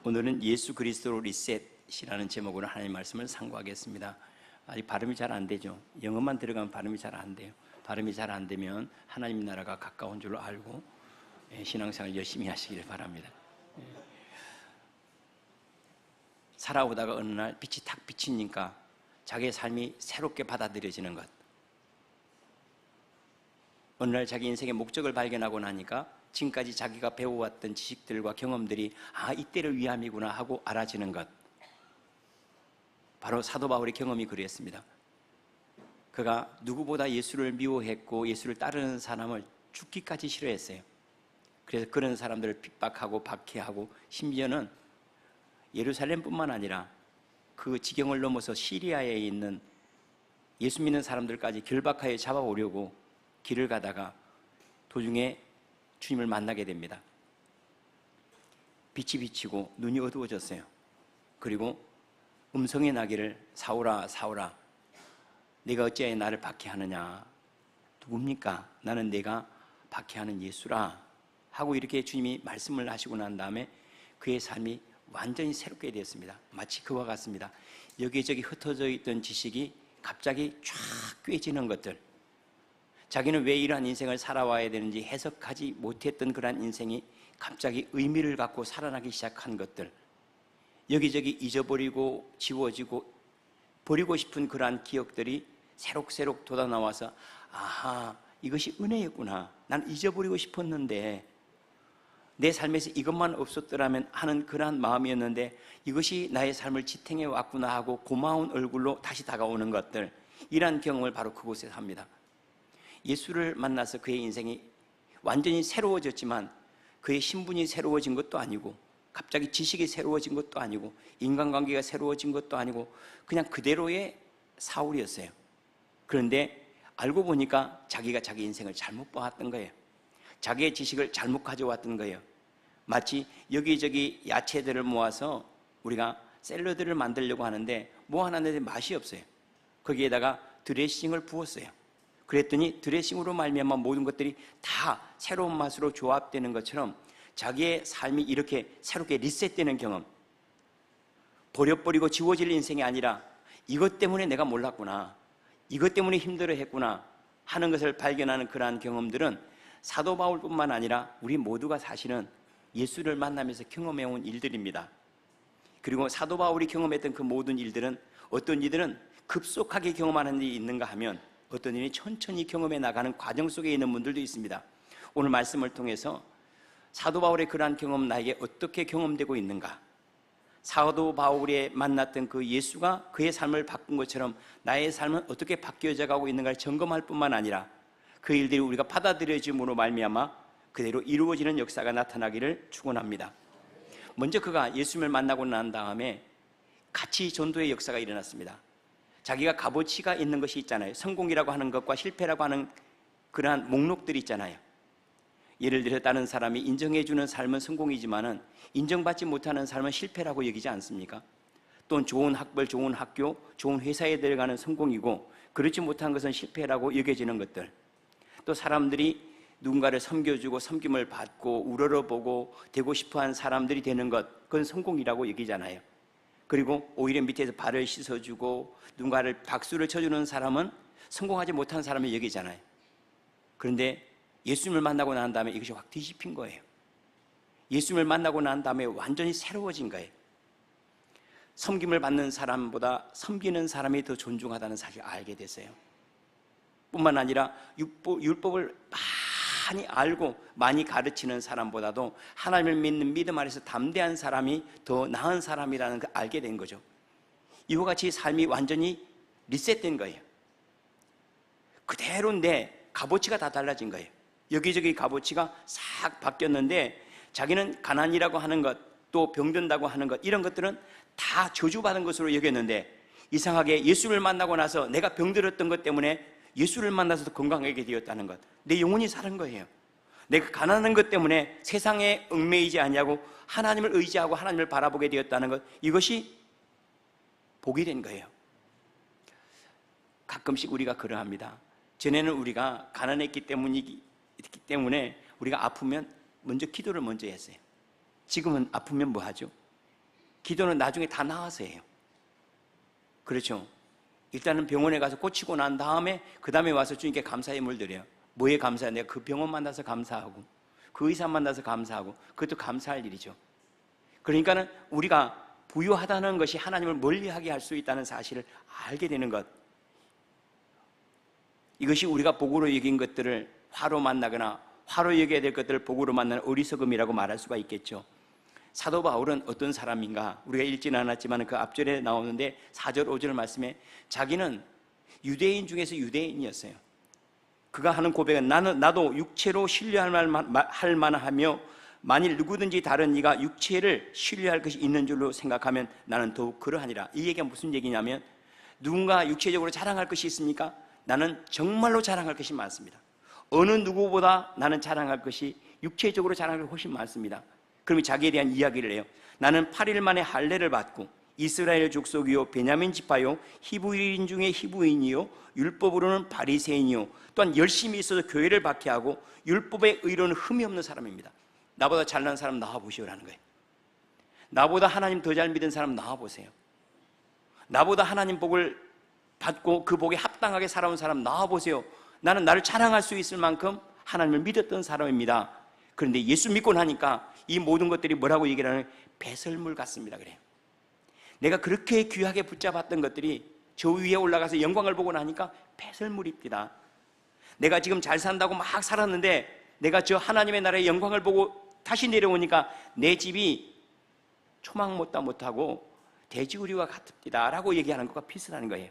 오늘은 예수 그리스도로 리셋이라는 제목으로 하나님의 말씀을 상고하겠습니다. 아직 발음이 잘 안 되죠. 영어만 들어가면 발음이 잘 안 돼요. 발음이 잘 안 되면 하나님 나라가 가까운 줄로 알고 신앙생활 열심히 하시기를 바랍니다. 살아오다가 어느 날 빛이 탁 비치니까 자기의 삶이 새롭게 받아들여지는 것, 어느 날 자기 인생의 목적을 발견하고 나니까 지금까지 자기가 배워왔던 지식들과 경험들이 이때를 위함이구나 하고 알아지는 것, 바로 사도 바울의 경험이 그랬습니다. 그가 누구보다 예수를 미워했고 예수를 따르는 사람을 죽기까지 싫어했어요. 그래서 그런 사람들을 핍박하고 박해하고 심지어는 예루살렘뿐만 아니라 그 지경을 넘어서 시리아에 있는 예수 믿는 사람들까지 결박하여 잡아오려고 길을 가다가 도중에 주님을 만나게 됩니다. 빛이 비치고 눈이 어두워졌어요. 그리고 음성이 나기를 사울아 사울아 네가 어찌하여 나를 박해하느냐, 누굽니까? 나는 네가 박해하는 예수라 하고 이렇게 주님이 말씀을 하시고 난 다음에 그의 삶이 완전히 새롭게 되었습니다. 마치 그와 같습니다. 여기저기 흩어져 있던 지식이 갑자기 쫙 꿰지는 것들, 자기는 왜 이러한 인생을 살아와야 되는지 해석하지 못했던 그러한 인생이 갑자기 의미를 갖고 살아나기 시작한 것들, 여기저기 잊어버리고 지워지고 버리고 싶은 그러한 기억들이 새록새록 돋아나와서 이것이 은혜였구나, 난 잊어버리고 싶었는데 내 삶에서 이것만 없었더라면 하는 그러한 마음이었는데 이것이 나의 삶을 지탱해 왔구나 하고 고마운 얼굴로 다시 다가오는 것들, 이러한 경험을 바로 그곳에서 합니다. 예수를 만나서 그의 인생이 완전히 새로워졌지만 그의 신분이 새로워진 것도 아니고 갑자기 지식이 새로워진 것도 아니고 인간관계가 새로워진 것도 아니고 그냥 그대로의 사울이었어요. 그런데 알고 보니까 자기가 자기 인생을 잘못 봐왔던 거예요. 자기의 지식을 잘못 가져왔던 거예요. 마치 여기저기 야채들을 모아서 우리가 샐러드를 만들려고 하는데 뭐 하나 내는데 맛이 없어요. 거기에다가 드레싱을 부었어요. 그랬더니 드레싱으로 말미암아 모든 것들이 다 새로운 맛으로 조합되는 것처럼 자기의 삶이 이렇게 새롭게 리셋되는 경험, 버려버리고 지워질 인생이 아니라 이것 때문에 내가 몰랐구나, 이것 때문에 힘들어했구나 하는 것을 발견하는 그러한 경험들은 사도 바울뿐만 아니라 우리 모두가 사실은 예수를 만나면서 경험해온 일들입니다. 그리고 사도 바울이 경험했던 그 모든 일들은 어떤 이들은 급속하게 경험하는 일이 있는가 하면 어떤 일이 천천히 경험해 나가는 과정 속에 있는 분들도 있습니다. 오늘 말씀을 통해서 사도 바울의 그러한 경험 나에게 어떻게 경험되고 있는가, 사도 바울이 만났던 그 예수가 그의 삶을 바꾼 것처럼 나의 삶은 어떻게 바뀌어져 가고 있는가를 점검할 뿐만 아니라 그 일들이 우리가 받아들여짐으로 말미암아 그대로 이루어지는 역사가 나타나기를 축원합니다. 먼저 그가 예수님을 만나고 난 다음에 같이 전도의 역사가 일어났습니다. 자기가 값어치가 있는 것이 있잖아요. 성공이라고 하는 것과 실패라고 하는 그러한 목록들이 있잖아요. 예를 들어 다른 사람이 인정해주는 삶은 성공이지만은 인정받지 못하는 삶은 실패라고 여기지 않습니까? 또는 좋은 학벌, 좋은 학교, 좋은 회사에 들어가는 성공이고 그렇지 못한 것은 실패라고 여겨지는 것들, 또 사람들이 누군가를 섬겨주고 섬김을 받고 우러러보고 되고 싶어하는 사람들이 되는 것, 그건 성공이라고 여기잖아요. 그리고 오히려 밑에서 발을 씻어주고 누군가를 박수를 쳐주는 사람은 성공하지 못한 사람을 여기잖아요. 그런데 예수님을 만나고 난 다음에 이것이 확 뒤집힌 거예요. 예수님을 만나고 난 다음에 완전히 새로워진 거예요. 섬김을 받는 사람보다 섬기는 사람이 더 존중하다는 사실을 알게 됐어요. 뿐만 아니라 율법을 많이 알고 많이 가르치는 사람보다도 하나님을 믿는 믿음 안에서 담대한 사람이 더 나은 사람이라는 걸 알게 된 거죠. 이와 같이 삶이 완전히 리셋된 거예요. 그대로 내 값어치가 다 달라진 거예요. 여기저기 값어치가 싹 바뀌었는데 자기는 가난이라고 하는 것, 또 병든다고 하는 것, 이런 것들은 다 저주받은 것으로 여겼는데 이상하게 예수를 만나고 나서 내가 병들었던 것 때문에 예수를 만나서도 건강하게 되었다는 것, 내 영혼이 사는 거예요. 내가 가난한 것 때문에 세상에 얽매이지 않냐고 하나님을 의지하고 하나님을 바라보게 되었다는 것, 이것이 복이 된 거예요. 가끔씩 우리가 그러합니다. 전에는 우리가 가난했기 때문에 우리가 아프면 먼저 기도를 먼저 했어요. 지금은 아프면 뭐 하죠? 기도는 나중에 다 나아서 해요. 그렇죠? 일단은 병원에 가서 고치고 난 다음에 그 다음에 와서 주님께 감사의 물 드려요. 뭐에 감사해? 내가 그 병원 만나서 감사하고 그 의사 만나서 감사하고 그것도 감사할 일이죠. 그러니까는 우리가 부유하다는 것이 하나님을 멀리하게 할 수 있다는 사실을 알게 되는 것, 이것이 우리가 복으로 여긴 것들을 화로 만나거나 화로 여겨야 될 것들을 복으로 만나는 어리석음이라고 말할 수가 있겠죠. 사도 바울은 어떤 사람인가? 우리가 읽지는 않았지만 그 앞절에 나오는데 4절 5절 말씀에 자기는 유대인 중에서 유대인이었어요. 그가 하는 고백은 나도 육체로 신뢰할 만하며 만일 누구든지 다른 이가 육체를 신뢰할 것이 있는 줄로 생각하면 나는 더욱 그러하니라. 이 얘기가 무슨 얘기냐면 누군가 육체적으로 자랑할 것이 있습니까? 나는 정말로 자랑할 것이 많습니다. 어느 누구보다 나는 자랑할 것이 육체적으로 자랑할 것이 훨씬 많습니다. 그러면 자기에 대한 이야기를 해요. 나는 8일 만에 할례를 받고 이스라엘 족속이요 베냐민 지파요 히브리인 중에 히브리인이요 율법으로는 바리새인이요 또한 열심히 있어서 교회를 박해하고 율법의 의로는 흠이 없는 사람입니다. 나보다 잘난 사람 나와보시오라는 거예요. 나보다 하나님 더 잘 믿은 사람 나와보세요. 나보다 하나님 복을 받고 그 복에 합당하게 살아온 사람 나와보세요. 나는 나를 자랑할 수 있을 만큼 하나님을 믿었던 사람입니다. 그런데 예수 믿고 나니까 이 모든 것들이 뭐라고 얘기를 하는 배설물 같습니다. 그래요. 내가 그렇게 귀하게 붙잡았던 것들이 저 위에 올라가서 영광을 보고 나니까 배설물입니다. 내가 지금 잘 산다고 막 살았는데 내가 저 하나님의 나라의 영광을 보고 다시 내려오니까 내 집이 초막 못하고 돼지우리와 같습니다 라고 얘기하는 것과 비슷한 거예요.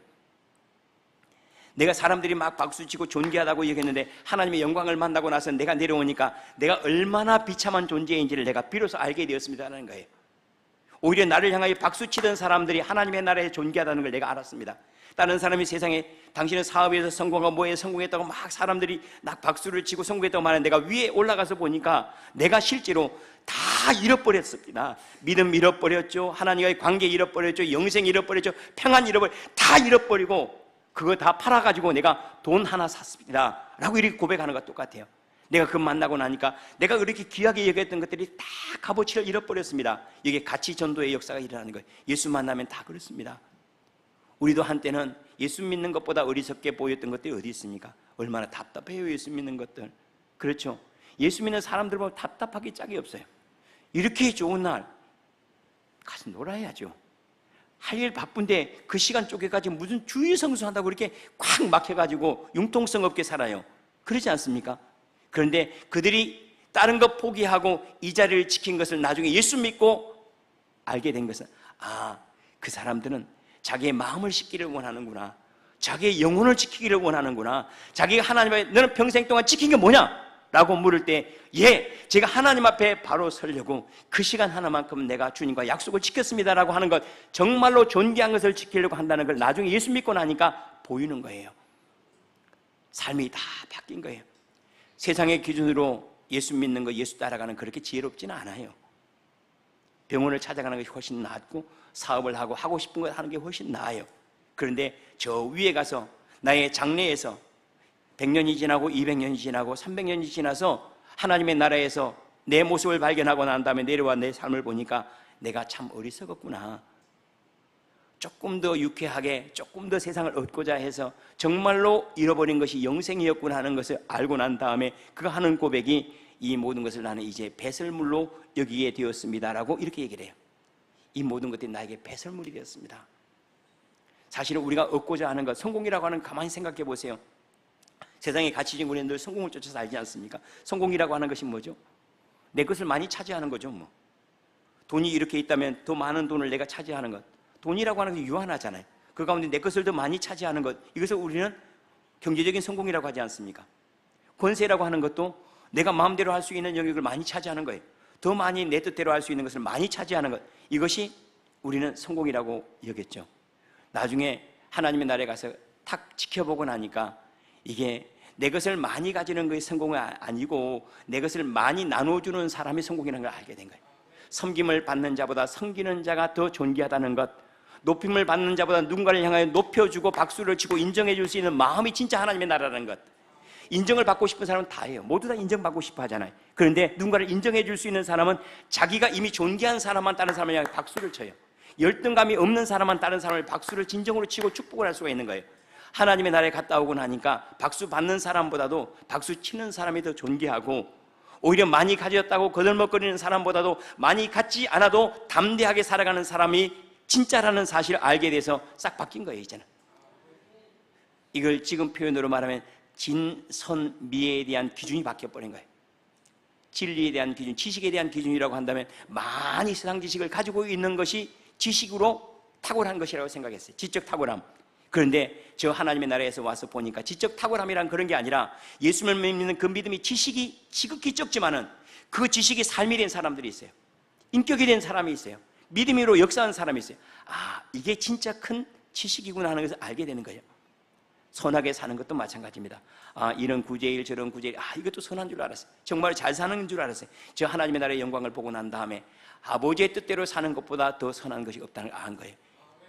내가 사람들이 막 박수치고 존귀하다고 얘기했는데 하나님의 영광을 만나고 나서 내가 내려오니까 내가 얼마나 비참한 존재인지를 내가 비로소 알게 되었습니다라는 거예요. 오히려 나를 향하여 박수치던 사람들이 하나님의 나라에 존귀하다는 걸 내가 알았습니다. 다른 사람이 세상에 당신은 사업에서 성공하고 뭐에 성공했다고 막 사람들이 막 박수를 치고 성공했다고 말하는 내가 위에 올라가서 보니까 내가 실제로 다 잃어버렸습니다. 믿음 잃어버렸죠. 하나님과의 관계 잃어버렸죠. 영생 잃어버렸죠. 평안 다 잃어버리고 그거 다 팔아가지고 내가 돈 하나 샀습니다 라고 이렇게 고백하는 것과 똑같아요. 내가 그 만나고 나니까 내가 그렇게 귀하게 여겼던 것들이 다 값어치를 잃어버렸습니다. 이게 가치 전도의 역사가 일어나는 거예요. 예수 만나면 다 그렇습니다. 우리도 한때는 예수 믿는 것보다 어리석게 보였던 것들이 어디 있습니까? 얼마나 답답해요. 예수 믿는 것들. 그렇죠. 예수 믿는 사람들 보면 답답하기 짝이 없어요. 이렇게 좋은 날 가서 놀아야죠. 할 일 바쁜데 그 시간 쪼개가지고 무슨 주일 성수한다고 이렇게 꽉 막혀가지고 융통성 없게 살아요. 그러지 않습니까? 그런데 그들이 다른 것 포기하고 이 자리를 지킨 것을 나중에 예수 믿고 알게 된 것은 그 사람들은 자기의 마음을 씻기를 원하는구나. 자기의 영혼을 지키기를 원하는구나. 자기가 하나님의 너는 평생 동안 지킨 게 뭐냐? 라고 물을 때 제가 하나님 앞에 바로 서려고 그 시간 하나만큼 내가 주님과 약속을 지켰습니다 라고 하는 것, 정말로 존귀한 것을 지키려고 한다는 걸 나중에 예수 믿고 나니까 보이는 거예요. 삶이 다 바뀐 거예요. 세상의 기준으로 예수 믿는 거, 예수 따라가는 그렇게 지혜롭지는 않아요. 병원을 찾아가는 것이 훨씬 낫고 사업을 하고 싶은 거 하는 게 훨씬 나아요. 그런데 저 위에 가서 나의 장래에서 100년이 지나고 200년이 지나고 300년이 지나서 하나님의 나라에서 내 모습을 발견하고 난 다음에 내려와 내 삶을 보니까 내가 참 어리석었구나. 조금 더 유쾌하게 조금 더 세상을 얻고자 해서 정말로 잃어버린 것이 영생이었구나 하는 것을 알고 난 다음에 그가 하는 고백이 이 모든 것을 나는 이제 배설물로 여기게 되었습니다라고 이렇게 얘기를 해요. 이 모든 것들이 나에게 배설물이 되었습니다. 사실은 우리가 얻고자 하는 것, 성공이라고 하는 가만히 생각해 보세요. 세상의 가치적인 우리는 늘 성공을 쫓아서 알지 않습니까? 성공이라고 하는 것이 뭐죠? 내 것을 많이 차지하는 거죠. 뭐 돈이 이렇게 있다면 더 많은 돈을 내가 차지하는 것. 돈이라고 하는 것이 유한하잖아요. 그 가운데 내 것을 더 많이 차지하는 것, 이것을 우리는 경제적인 성공이라고 하지 않습니까? 권세라고 하는 것도 내가 마음대로 할 수 있는 영역을 많이 차지하는 거예요. 더 많이 내 뜻대로 할 수 있는 것을 많이 차지하는 것, 이것이 우리는 성공이라고 여겼죠. 나중에 하나님의 나라에 가서 탁 지켜보고 나니까 이게 내 것을 많이 가지는 것이 성공이 아니고 내 것을 많이 나눠주는 사람이 성공이라는 걸 알게 된 거예요. 섬김을 받는 자보다 섬기는 자가 더 존귀하다는 것, 높임을 받는 자보다 누군가를 향하여 높여주고 박수를 치고 인정해 줄 수 있는 마음이 진짜 하나님의 나라라는 것. 인정을 받고 싶은 사람은 다 해요. 모두 다 인정받고 싶어 하잖아요. 그런데 누군가를 인정해 줄 수 있는 사람은 자기가 이미 존귀한 사람만 다른 사람을 향해 박수를 쳐요. 열등감이 없는 사람만 다른 사람을 박수를 진정으로 치고 축복을 할 수가 있는 거예요. 하나님의 나라에 갔다 오고 나니까 박수 받는 사람보다도 박수 치는 사람이 더 존귀하고, 오히려 많이 가졌다고 거들먹거리는 사람보다도 많이 갖지 않아도 담대하게 살아가는 사람이 진짜라는 사실을 알게 돼서 싹 바뀐 거예요. 이제는 이걸 지금 표현으로 말하면 진선미에 대한 기준이 바뀌어버린 거예요. 진리에 대한 기준, 지식에 대한 기준이라고 한다면 많이 세상 지식을 가지고 있는 것이 지식으로 탁월한 것이라고 생각했어요. 지적 탁월함. 그런데 저 하나님의 나라에서 와서 보니까 지적 탁월함이란 그런 게 아니라, 예수님을 믿는 그 믿음이 지식이 지극히 적지만은 그 지식이 삶이 된 사람들이 있어요. 인격이 된 사람이 있어요. 믿음으로 역사하는 사람이 있어요. 아, 이게 진짜 큰 지식이구나 하는 것을 알게 되는 거예요. 선하게 사는 것도 마찬가지입니다. 아, 이런 구제일 저런 구제일, 아, 이것도 선한 줄 알았어요. 정말 잘 사는 줄 알았어요. 저 하나님의 나라의 영광을 보고 난 다음에 아버지의 뜻대로 사는 것보다 더 선한 것이 없다는 걸 안 거예요.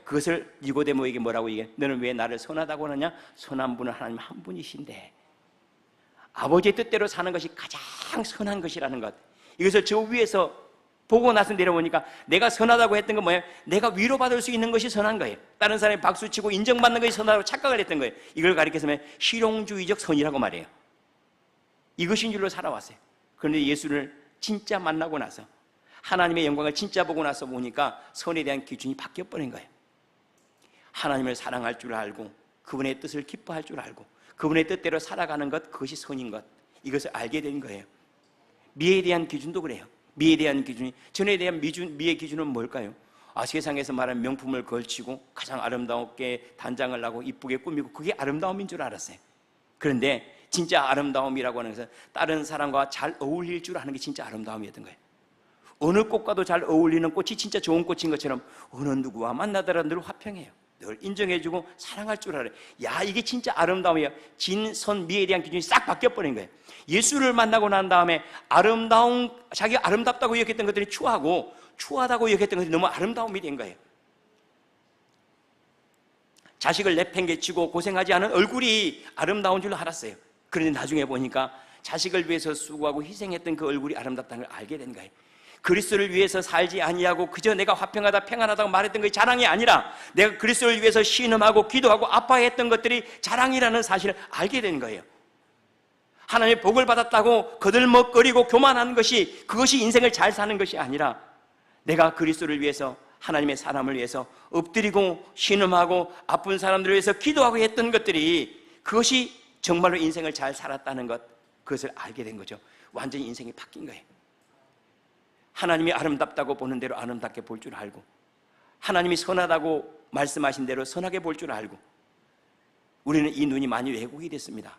그것을 니고데모에게 뭐라고 얘기해? 너는 왜 나를 선하다고 하느냐? 선한 분은 하나님 한 분이신데 아버지의 뜻대로 사는 것이 가장 선한 것이라는 것, 이것을 저 위에서 보고 나서 내려보니까 내가 선하다고 했던 건 뭐예요? 내가 위로받을 수 있는 것이 선한 거예요. 다른 사람이 박수치고 인정받는 것이 선하다고 착각을 했던 거예요. 이걸 가리켜서 실용주의적 선이라고 말해요. 이것인 줄로 살아왔어요. 그런데 예수를 진짜 만나고 나서, 하나님의 영광을 진짜 보고 나서 보니까 선에 대한 기준이 바뀌어버린 거예요. 하나님을 사랑할 줄 알고 그분의 뜻을 기뻐할 줄 알고 그분의 뜻대로 살아가는 것, 그것이 선인 것, 이것을 알게 된 거예요. 미에 대한 기준도 그래요. 미에 대한 기준이, 전에 대한 미의 기준은 뭘까요? 아, 세상에서 말하는 명품을 걸치고 가장 아름답게 단장을 하고 이쁘게 꾸미고, 그게 아름다움인 줄 알았어요. 그런데 진짜 아름다움이라고 하는 것은 다른 사람과 잘 어울릴 줄 아는 게 진짜 아름다움이었던 거예요. 어느 꽃과도 잘 어울리는 꽃이 진짜 좋은 꽃인 것처럼 어느 누구와 만나더라도 늘 화평해요. 늘 인정해주고 사랑할 줄 알아요. 야, 이게 진짜 아름다움이야. 진선미에 대한 기준이 싹 바뀌어버린 거예요. 예수를 만나고 난 다음에 자기가 아름답다고 여겼던 것들이 추하다고 여겼던 것들이 너무 아름다움이 된 거예요. 자식을 내팽개치고 고생하지 않은 얼굴이 아름다운 줄 알았어요. 그런데 나중에 보니까 자식을 위해서 수고하고 희생했던 그 얼굴이 아름답다는 걸 알게 된 거예요. 그리스도를 위해서 살지 아니하고 그저 내가 화평하다 평안하다고 말했던 것이 자랑이 아니라, 내가 그리스도를 위해서 신음하고 기도하고 아파했던 것들이 자랑이라는 사실을 알게 된 거예요. 하나님의 복을 받았다고 거들먹거리고 교만하는 것이, 그것이 인생을 잘 사는 것이 아니라, 내가 그리스도를 위해서, 하나님의 사람을 위해서 엎드리고 신음하고 아픈 사람들을 위해서 기도하고 했던 것들이, 그것이 정말로 인생을 잘 살았다는 것, 그것을 알게 된 거죠. 완전히 인생이 바뀐 거예요. 하나님이 아름답다고 보는 대로 아름답게 볼 줄 알고, 하나님이 선하다고 말씀하신 대로 선하게 볼 줄 알고, 우리는 이 눈이 많이 왜곡이 됐습니다.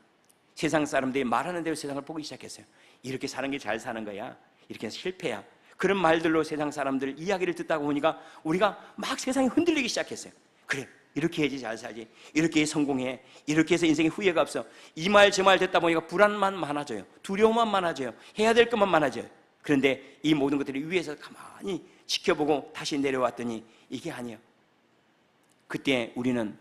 세상 사람들이 말하는 대로 세상을 보기 시작했어요. 이렇게 사는 게 잘 사는 거야, 이렇게 해서 실패야, 그런 말들로 세상 사람들 이야기를 듣다 보니까 우리가 막 세상이 흔들리기 시작했어요. 그래, 이렇게 해야지 잘 살지, 이렇게 해야 성공해, 이렇게 해서 인생에 후회가 없어. 이 말 저 말 듣다 보니까 불안만 많아져요. 두려움만 많아져요. 해야 될 것만 많아져요. 그런데 이 모든 것들이 위에서 가만히 지켜보고 다시 내려왔더니 이게 아니에요. 그때 우리는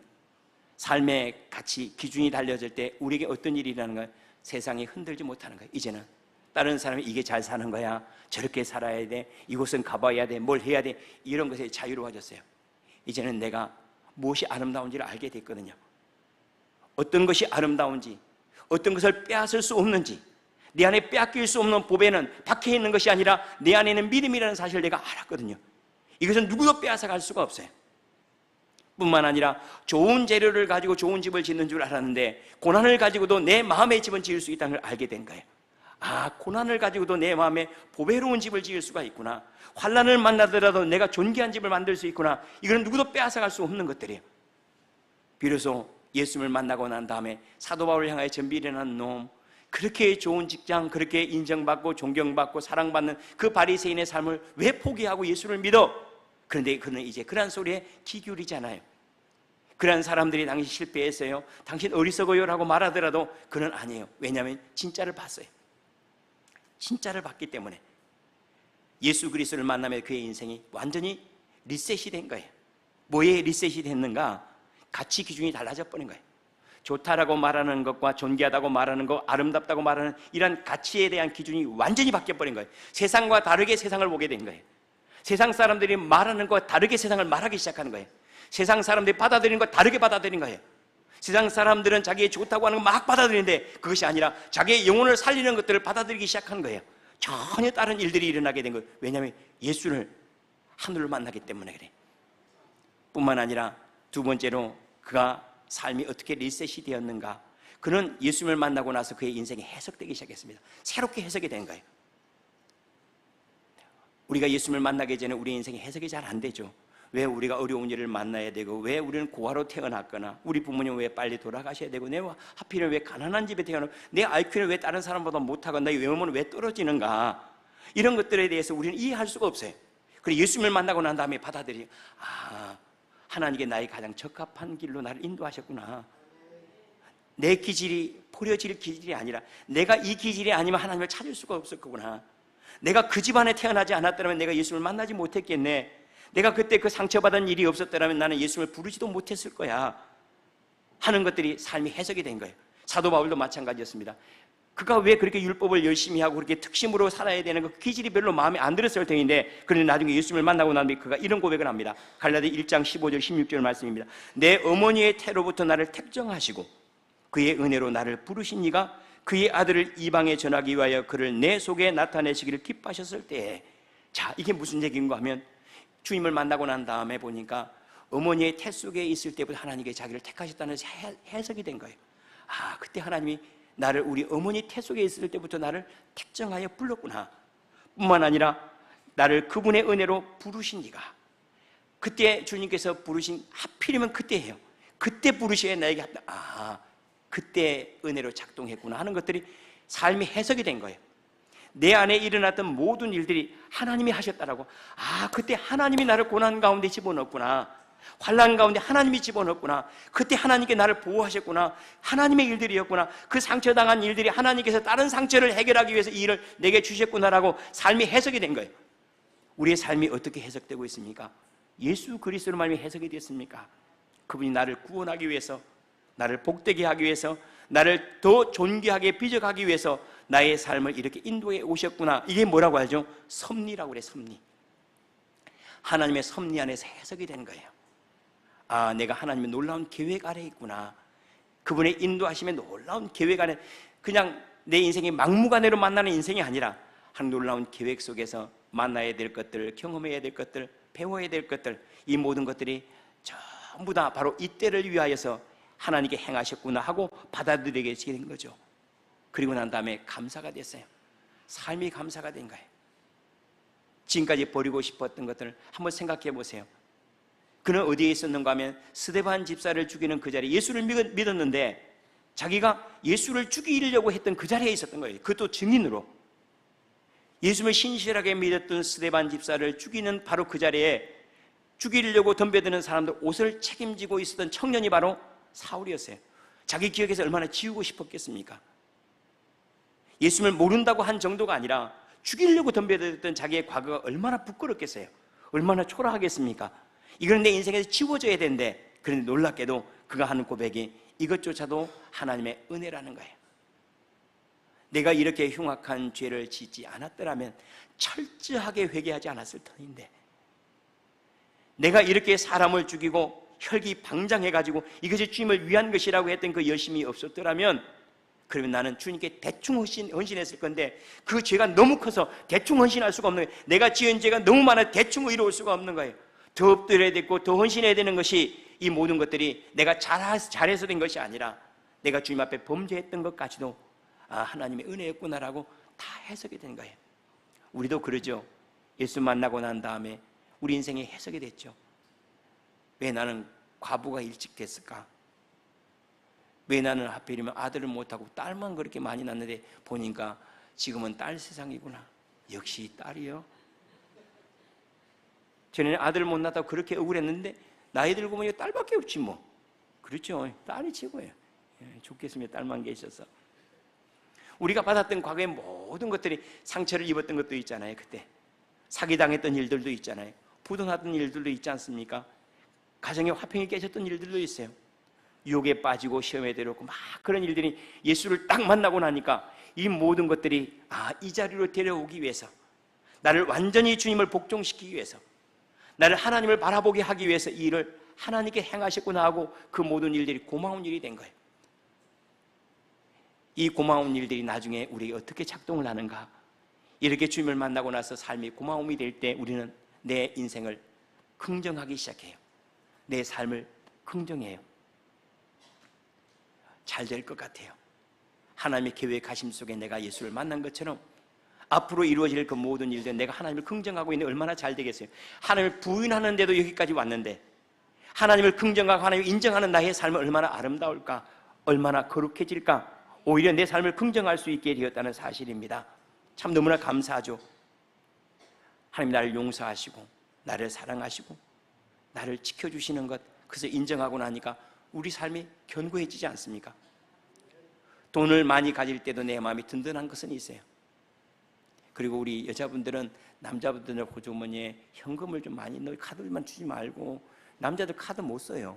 삶의 가치, 기준이 달려질 때 우리에게 어떤 일이 일어나는 거예요? 세상이 흔들지 못하는 거예요. 이제는 다른 사람이 이게 잘 사는 거야, 저렇게 살아야 돼, 이곳은 가봐야 돼, 뭘 해야 돼, 이런 것에 자유로워졌어요. 이제는 내가 무엇이 아름다운지를 알게 됐거든요. 어떤 것이 아름다운지, 어떤 것을 빼앗을 수 없는지, 내 안에 빼앗길 수 없는 보배는 밖에 있는 것이 아니라 내 안에 있는 믿음이라는 사실을 내가 알았거든요. 이것은 누구도 빼앗아 갈 수가 없어요. 뿐만 아니라 좋은 재료를 가지고 좋은 집을 짓는 줄 알았는데, 고난을 가지고도 내 마음의 집은 지을 수 있다는 걸 알게 된 거예요. 아, 고난을 가지고도 내 마음에 보배로운 집을 지을 수가 있구나. 환난을 만나더라도 내가 존귀한 집을 만들 수 있구나. 이건 누구도 빼앗아 갈 수 없는 것들이에요. 비로소 예수님을 만나고 난 다음에 사도 바울을 향하여 전비련한 놈, 그렇게 좋은 직장, 그렇게 인정받고 존경받고 사랑받는 그 바리새인의 삶을 왜 포기하고 예수를 믿어? 그런데 그는 이제 그런 소리에 귀 기울이잖아요. 그런 사람들이 당신 실패했어요, 당신 어리석어요라고 말하더라도 그는 아니에요. 왜냐하면 진짜를 봤어요. 진짜를 봤기 때문에. 예수 그리스도를 만나며 그의 인생이 완전히 리셋이 된 거예요. 뭐에 리셋이 됐는가? 가치 기준이 달라져 버린 거예요. 좋다라고 말하는 것과 존귀하다고 말하는 것, 아름답다고 말하는 이런 가치에 대한 기준이 완전히 바뀌어버린 거예요. 세상과 다르게 세상을 보게 된 거예요. 세상 사람들이 말하는 것과 다르게 세상을 말하기 시작하는 거예요. 세상 사람들이 받아들이는 것 다르게 받아들이는 거예요. 세상 사람들은 자기의 좋다고 하는 거 막 받아들이는데 그것이 아니라 자기의 영혼을 살리는 것들을 받아들이기 시작한 거예요. 전혀 다른 일들이 일어나게 된 거예요. 왜냐하면 예수를 하늘로 만나기 때문에 그래. 뿐만 아니라 두 번째로 그가 삶이 어떻게 리셋이 되었는가. 그는 예수님을 만나고 나서 그의 인생이 해석되기 시작했습니다. 새롭게 해석이 된 거예요. 우리가 예수님을 만나기 전에 우리 인생이 해석이 잘 안 되죠. 왜 우리가 어려운 일을 만나야 되고, 왜 우리는 고아로 태어났거나, 우리 부모님 왜 빨리 돌아가셔야 되고, 내 하필은 왜 가난한 집에 태어나고, 내 IQ는 왜 다른 사람보다 못하고, 내 외모는 왜 떨어지는가, 이런 것들에 대해서 우리는 이해할 수가 없어요. 그리고 예수님을 만나고 난 다음에 받아들이고, 하나님께 나의 가장 적합한 길로 나를 인도하셨구나. 내 기질이 포려질 기질이 아니라 내가 이 기질이 아니면 하나님을 찾을 수가 없을 거구나. 내가 그 집안에 태어나지 않았더라면 내가 예수님을 만나지 못했겠네. 내가 그때 그 상처받은 일이 없었더라면 나는 예수님을 부르지도 못했을 거야 하는 것들이 삶이 해석이 된 거예요. 사도 바울도 마찬가지였습니다. 그가 왜 그렇게 율법을 열심히 하고 그렇게 특심으로 살아야 되는 그 기질이 별로 마음에 안 들었을 텐데, 그런데 나중에 예수님을 만나고 난 뒤에 그가 이런 고백을 합니다. 갈라디 1장 15절 16절 말씀입니다. 내 어머니의 태로부터 나를 택정하시고 그의 은혜로 나를 부르신 이가 그의 아들을 이방에 전하기 위하여 그를 내 속에 나타내시기를 기뻐하셨을 때에, 자, 이게 무슨 얘기인가 하면 주님을 만나고 난 다음에 보니까 어머니의 태 속에 있을 때부터 하나님께 자기를 택하셨다는 해석이 된 거예요. 그때 하나님이 나를 우리 어머니 태 속에 있을 때부터 나를 택정하여 불렀구나. 뿐만 아니라 나를 그분의 은혜로 부르신 이가, 그때 주님께서 부르신, 하필이면 그때예요. 그때 부르셔야 나에게 그때 은혜로 작동했구나 하는 것들이 삶이 해석이 된 거예요. 내 안에 일어났던 모든 일들이 하나님이 하셨다라고, 그때 하나님이 나를 고난 가운데 집어넣었구나, 환난 가운데 하나님이 집어넣었구나, 그때 하나님께 나를 보호하셨구나, 하나님의 일들이었구나, 그 상처당한 일들이 하나님께서 다른 상처를 해결하기 위해서 이 일을 내게 주셨구나라고 삶이 해석이 된 거예요. 우리의 삶이 어떻게 해석되고 있습니까? 예수 그리스도로 말미 해석이 됐습니까? 그분이 나를 구원하기 위해서, 나를 복되게 하기 위해서, 나를 더 존귀하게 비적하기 위해서 나의 삶을 이렇게 인도해 오셨구나. 이게 뭐라고 하죠? 섭리라고 그래. 섭리. 하나님의 섭리 안에서 해석이 된 거예요. 내가 하나님의 놀라운 계획 아래 있구나. 그분의 인도하심의 놀라운 계획 안에, 그냥 내 인생이 막무가내로 만나는 인생이 아니라 한 놀라운 계획 속에서 만나야 될 것들, 경험해야 될 것들, 배워야 될 것들, 이 모든 것들이 전부 다 바로 이때를 위하여서 하나님께 행하셨구나 하고 받아들이게 된 거죠. 그리고 난 다음에 감사가 됐어요. 삶이 감사가 된 거예요. 지금까지 버리고 싶었던 것들을 한번 생각해 보세요. 그는 어디에 있었는가 하면 스데반 집사를 죽이는 그 자리에, 예수를 믿었는데 자기가 예수를 죽이려고 했던 그 자리에 있었던 거예요. 그것도 증인으로. 예수를 신실하게 믿었던 스데반 집사를 죽이는 바로 그 자리에 죽이려고 덤벼드는 사람들 옷을 책임지고 있었던 청년이 바로 사울이었어요. 자기 기억에서 얼마나 지우고 싶었겠습니까? 예수를 모른다고 한 정도가 아니라 죽이려고 덤벼들었던 자기의 과거가 얼마나 부끄럽겠어요. 얼마나 초라하겠습니까? 이건 내 인생에서 지워져야 되는데, 그런데 놀랍게도 그가 하는 고백이 이것조차도 하나님의 은혜라는 거예요. 내가 이렇게 흉악한 죄를 짓지 않았더라면 철저하게 회개하지 않았을 터인데, 내가 이렇게 사람을 죽이고 혈기방장해가지고 이것이 주님을 위한 것이라고 했던 그 열심이 없었더라면, 그러면 나는 주님께 대충 헌신했을 건데, 그 죄가 너무 커서 대충 헌신할 수가 없는 거예요. 내가 지은 죄가 너무 많아 대충 의로울 수가 없는 거예요. 더 엎드려야 되고 더 헌신해야 되는 것이, 이 모든 것들이 내가 잘해서 된 것이 아니라 내가 주님 앞에 범죄했던 것까지도 하나님의 은혜였구나라고 다 해석이 된 거예요. 우리도 그러죠. 예수 만나고 난 다음에 우리 인생이 해석이 됐죠. 왜 나는 과부가 일찍 됐을까? 왜 나는 하필이면 아들을 못하고 딸만 그렇게 많이 낳는데 보니까 지금은 딸 세상이구나. 역시 딸이요. 전에는 아들 못 낳았다고 그렇게 억울했는데 나이 들고 보니까 딸밖에 없지 뭐. 그렇죠. 딸이 최고예요. 좋겠습니다. 딸만 계셔서. 우리가 받았던 과거의 모든 것들이, 상처를 입었던 것도 있잖아요. 그때 사기당했던 일들도 있잖아요. 부동하던 일들도 있지 않습니까? 가정에 화평이 깨졌던 일들도 있어요. 유혹에 빠지고 시험에 들었고 막 그런 일들이 예수를 딱 만나고 나니까 이 모든 것들이 이 자리로 데려오기 위해서, 나를 완전히 주님을 복종시키기 위해서, 나를 하나님을 바라보게 하기 위해서 이 일을 하나님께 행하셨구나 하고 그 모든 일들이 고마운 일이 된 거예요. 이 고마운 일들이 나중에 우리에게 어떻게 작동을 하는가? 이렇게 주님을 만나고 나서 삶이 고마움이 될 때 우리는 내 인생을 긍정하기 시작해요. 내 삶을 긍정해요. 잘 될 것 같아요. 하나님의 계획하심 속에 내가 예수를 만난 것처럼 앞으로 이루어질 그 모든 일들 내가 하나님을 긍정하고 있는데 얼마나 잘 되겠어요. 하나님을 부인하는데도 여기까지 왔는데 하나님을 긍정하고 하나님을 인정하는 나의 삶은 얼마나 아름다울까, 얼마나 거룩해질까. 오히려 내 삶을 긍정할 수 있게 되었다는 사실입니다. 참 너무나 감사하죠. 하나님 나를 용서하시고 나를 사랑하시고 나를 지켜주시는 것, 그래서 인정하고 나니까 우리 삶이 견고해지지 않습니까? 돈을 많이 가질 때도 내 마음이 든든한 것은 있어요. 그리고 우리 여자분들은 남자분들은 호주머니에 현금을 좀 많이 넣어, 카드만 주지 말고. 남자들 카드 못 써요.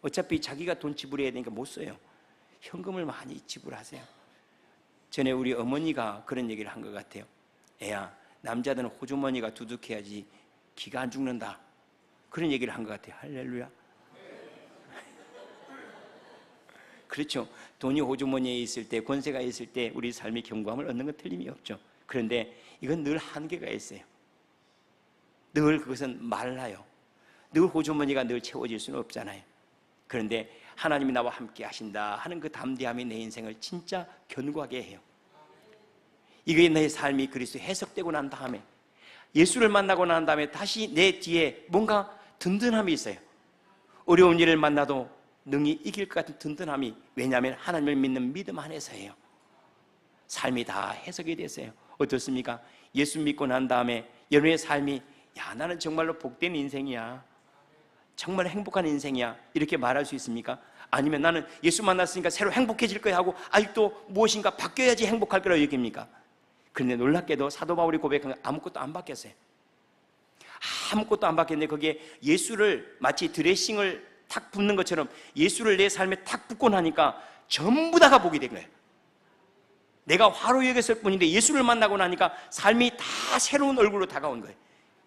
어차피 자기가 돈 지불해야 되니까 못 써요. 현금을 많이 지불하세요. 전에 우리 어머니가 그런 얘기를 한 것 같아요. 애야, 남자들은 호주머니가 두둑해야지 기가 안 죽는다. 그런 얘기를 한 것 같아요. 할렐루야. 그렇죠. 돈이 호주머니에 있을 때, 권세가 있을 때 우리 삶이 견고함을 얻는 건 틀림이 없죠. 그런데 이건 늘 한계가 있어요. 늘 그것은 말라요. 늘 호주머니가 늘 채워질 수는 없잖아요. 그런데 하나님이 나와 함께 하신다 하는 그 담대함이 내 인생을 진짜 견고하게 해요. 이게 내 삶이 그리스도에 해석되고 난 다음에, 예수를 만나고 난 다음에 다시 내 뒤에 뭔가 든든함이 있어요. 어려운 일을 만나도 능히 이길 것 같은 든든함이, 왜냐하면 하나님을 믿는 믿음 안에서예요. 삶이 다 해석이 됐어요. 어떻습니까? 예수 믿고 난 다음에 여러분의 삶이 나는 정말로 복된 인생이야, 정말 행복한 인생이야, 이렇게 말할 수 있습니까? 아니면 나는 예수 만났으니까 새로 행복해질 거야 하고 아직도 무엇인가 바뀌어야지 행복할 거라고 얘기합니까? 그런데 놀랍게도 사도 바울이 고백한 건 아무것도 안 바뀌었어요. 아무것도 안 바뀌었는데 거기에 예수를 마치 드레싱을 탁 붓는 것처럼 예수를 내 삶에 탁 붓고 나니까 전부 다가 복이 된 거예요. 내가 화로 여겼을 뿐인데 예수를 만나고 나니까 삶이 다 새로운 얼굴로 다가온 거예요.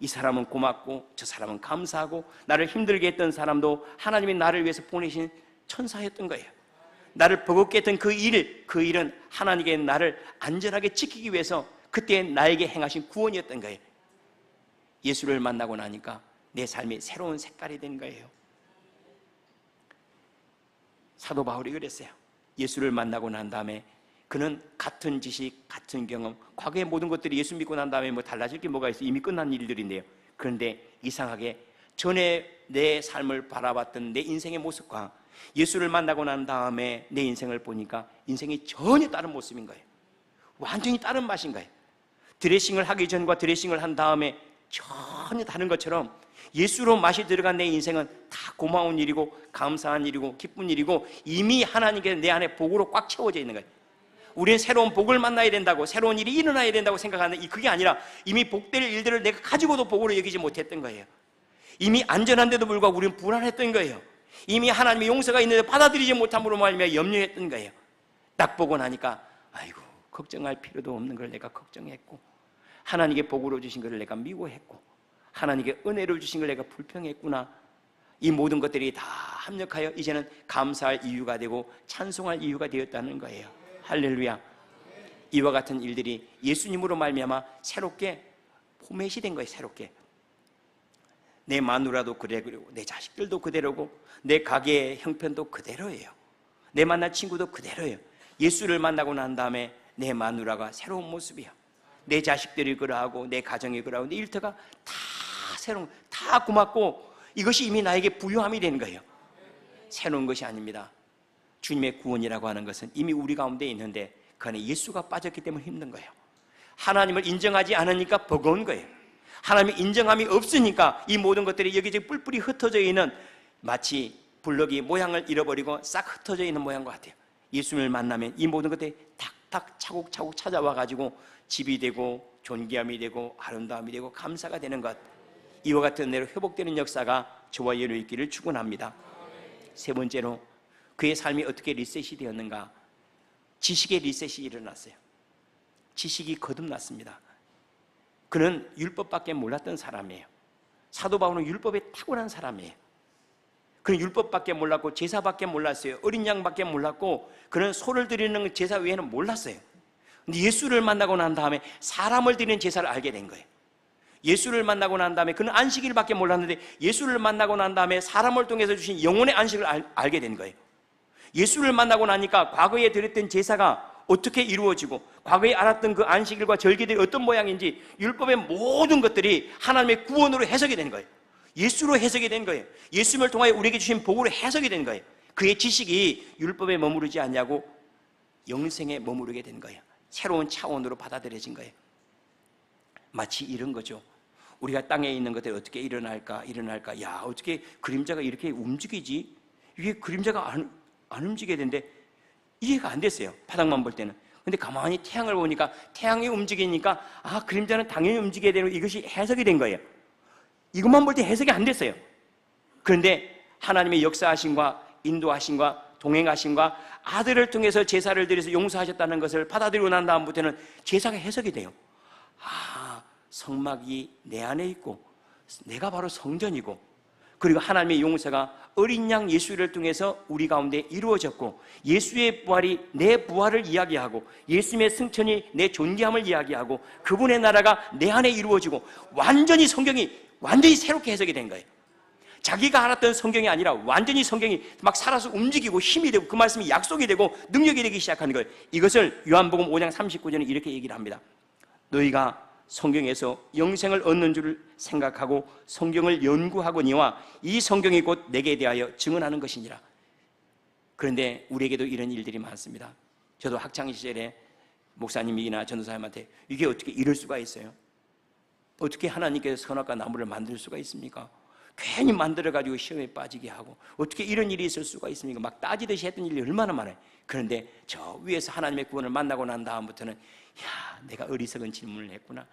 이 사람은 고맙고 저 사람은 감사하고, 나를 힘들게 했던 사람도 하나님이 나를 위해서 보내신 천사였던 거예요. 나를 버겁게 했던 그 일은 하나님께 나를 안전하게 지키기 위해서 그때 나에게 행하신 구원이었던 거예요. 예수를 만나고 나니까 내 삶이 새로운 색깔이 된 거예요. 사도 바울이 그랬어요. 예수를 만나고 난 다음에 그는 같은 지식, 같은 경험, 과거의 모든 것들이 예수 믿고 난 다음에 뭐 달라질 게 뭐가 있어요? 이미 끝난 일들인데요. 그런데 이상하게 전에 내 삶을 바라봤던 내 인생의 모습과 예수를 만나고 난 다음에 내 인생을 보니까 인생이 전혀 다른 모습인 거예요. 완전히 다른 맛인 거예요. 드레싱을 하기 전과 드레싱을 한 다음에 전혀 다른 것처럼 예수로 맛이 들어간 내 인생은 다 고마운 일이고 감사한 일이고 기쁜 일이고 이미 하나님께서 내 안에 복으로 꽉 채워져 있는 거예요. 우리는 새로운 복을 만나야 된다고, 새로운 일이 일어나야 된다고 생각하는데 그게 아니라 이미 복될 일들을 내가 가지고도 복으로 여기지 못했던 거예요. 이미 안전한데도 불구하고 우리는 불안했던 거예요. 이미 하나님의 용서가 있는데 받아들이지 못함으로 말미암아 염려했던 거예요. 딱 보고 나니까 아이고, 걱정할 필요도 없는 걸 내가 걱정했고, 하나님께 복으로 주신 것을 내가 미워했고, 하나님께 은혜로 주신 걸 내가 불평했구나. 이 모든 것들이 다 합력하여 이제는 감사할 이유가 되고 찬송할 이유가 되었다는 거예요. 할렐루야. 이와 같은 일들이 예수님으로 말미암아 새롭게 포맷이 된 거예요. 새롭게. 내 마누라도 그대로고 내 자식들도 그대로고 내 가게의 형편도 그대로예요. 내 만난 친구도 그대로예요. 예수를 만나고 난 다음에 내 마누라가 새로운 모습이야. 내 자식들이 그러하고 내 가정이 그러하고 내 일터가 다 새로운, 다 고맙고 이것이 이미 나에게 부유함이 되는 거예요. 새로운 것이 아닙니다. 주님의 구원이라고 하는 것은 이미 우리 가운데 있는데 그 안에 예수가 빠졌기 때문에 힘든 거예요. 하나님을 인정하지 않으니까 버거운 거예요. 하나님의 인정함이 없으니까 이 모든 것들이 여기저기 뿔뿔이 흩어져 있는, 마치 블럭이 모양을 잃어버리고 싹 흩어져 있는 모양과 같아요. 예수님을 만나면 이 모든 것들이 탁탁 차곡차곡 찾아와 가지고 집이 되고 존귀함이 되고 아름다움이 되고 감사가 되는 것, 이와 같은 대로 회복되는 역사가 저와 여러분 있기를 축원합니다. 세 번째로 그의 삶이 어떻게 리셋이 되었는가? 지식의 리셋이 일어났어요. 지식이 거듭났습니다. 그는 율법밖에 몰랐던 사람이에요. 사도 바울은 율법에 탁월한 사람이에요. 그는 율법밖에 몰랐고 제사밖에 몰랐어요. 어린 양밖에 몰랐고 그는 소를 드리는 제사 외에는 몰랐어요. 근데 예수를 만나고 난 다음에 사람을 드리는 제사를 알게 된 거예요. 예수를 만나고 난 다음에 그는 안식일밖에 몰랐는데 예수를 만나고 난 다음에 사람을 통해서 주신 영혼의 안식을 알게 된 거예요. 예수를 만나고 나니까 과거에 드렸던 제사가 어떻게 이루어지고 과거에 알았던 그 안식일과 절기들이 어떤 모양인지 율법의 모든 것들이 하나님의 구원으로 해석이 된 거예요. 예수로 해석이 된 거예요. 예수님을 통하여 우리에게 주신 복으로 해석이 된 거예요. 그의 지식이 율법에 머무르지 않냐고 영생에 머무르게 된 거예요. 새로운 차원으로 받아들여진 거예요. 마치 이런 거죠. 우리가 땅에 있는 것들이 어떻게 일어날까? 야, 어떻게 그림자가 이렇게 움직이지? 이게 그림자가 안 움직여야 되는데 이해가 안 됐어요. 바닥만 볼 때는. 근데 가만히 태양을 보니까 태양이 움직이니까 그림자는 당연히 움직여야 되는 이것이 해석이 된 거예요. 이것만 볼 때 해석이 안 됐어요. 그런데 하나님의 역사하심과 인도하심과 동행하심과 아들을 통해서 제사를 드려서 용서하셨다는 것을 받아들이고 난 다음부터는 제사가 해석이 돼요. 성막이 내 안에 있고 내가 바로 성전이고 그리고 하나님의 용서가 어린 양 예수를 통해서 우리 가운데 이루어졌고 예수의 부활이 내 부활을 이야기하고 예수님의 승천이 내 존귀함을 이야기하고 그분의 나라가 내 안에 이루어지고 완전히 성경이 완전히 새롭게 해석이 된 거예요. 자기가 알았던 성경이 아니라 완전히 성경이 막 살아서 움직이고 힘이 되고 그 말씀이 약속이 되고 능력이 되기 시작하는 거예요. 이것을 요한복음 5장 39절에 이렇게 얘기를 합니다. 너희가 성경에서 영생을 얻는 줄 생각하고 성경을 연구하거니와 이 성경이 곧 내게 대하여 증언하는 것이니라. 그런데 우리에게도 이런 일들이 많습니다. 저도 학창시절에 목사님이나 전도사님한테 이게 어떻게 이럴 수가 있어요? 어떻게 하나님께서 선악과 나무를 만들 수가 있습니까? 괜히 만들어가지고 시험에 빠지게 하고 어떻게 이런 일이 있을 수가 있습니까? 막 따지듯이 했던 일이 얼마나 많아요. 그런데 저 위에서 하나님의 구원을 만나고 난 다음부터는 내가 어리석은 질문을 했구나.